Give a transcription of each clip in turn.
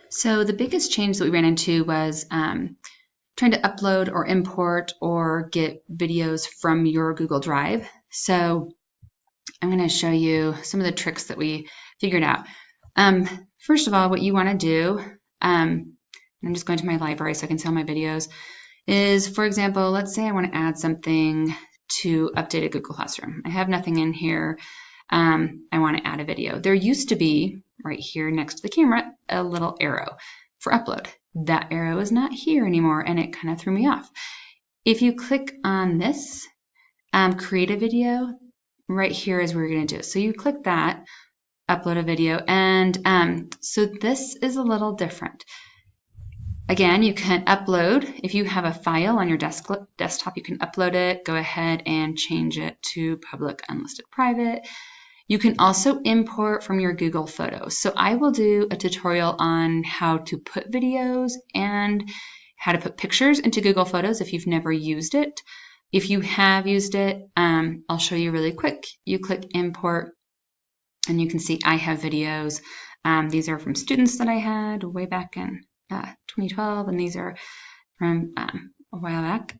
So the biggest change that we ran into was trying to upload or import or get videos from your Google Drive. So I'm going to show you some of the tricks that we figured out. First of all, what you want to do, I'm just going to my library so I can see all my videos, is, for example, let's say I want to add something to update a Google Classroom. I have nothing in here. I want to add a video. There used to be, right here next to the camera, a little arrow for upload. That arrow is not here anymore, and it kind of threw me off. If you click on this, create a video, right here is where you're going to do it. So you click that, upload a video, and so this is a little different. Again, you can upload. If you have a file on your desktop, you can upload it. Go ahead and change it to public, unlisted, private. You can also import from your Google Photos. So I will do a tutorial on how to put videos and how to put pictures into Google Photos if you've never used it. If you have used it, I'll show you really quick. You click import and you can see I have videos. These are from students that I had way back in 2012, and these are from a while back.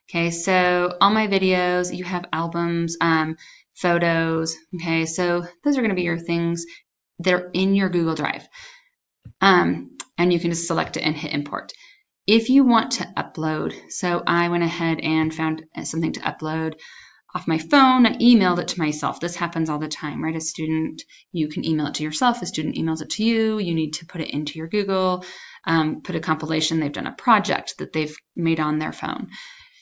Okay, so all my videos, you have albums, photos. Okay, so those are going to be your things that are in your Google Drive. And you can just select it and hit import. If you want to upload, so I went ahead and found something to upload off my phone. I emailed it to myself. This happens all the time, right? A student, you can email it to yourself. A student emails it to you. You need to put it into your Google, put a compilation. They've done a project that they've made on their phone.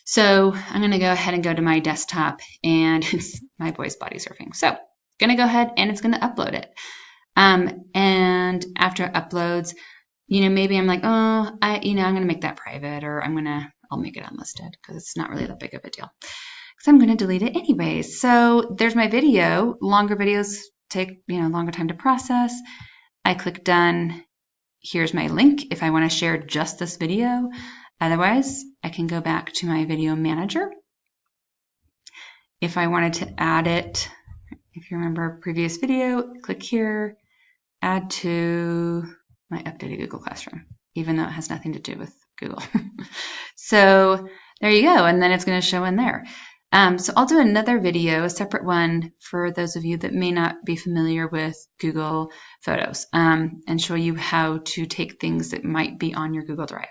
So I'm going to go ahead and go to my desktop, and it's my boy's body surfing. So I'm going to go ahead and it's going to upload it. And after it uploads, maybe I'm like, oh, I'm going to make that private, or I'll make it unlisted because it's not really that big of a deal. Because I'm going to delete it anyways. So there's my video. Longer videos take, longer time to process. I click done. Here's my link if I want to share just this video. Otherwise, I can go back to my video manager. If I wanted to add it, if you remember a previous video, click here, add to my updated Google Classroom, even though it has nothing to do with Google. So there you go, and then it's going to show in there. So I'll do another video, a separate one for those of you that may not be familiar with Google Photos, and show you how to take things that might be on your Google Drive.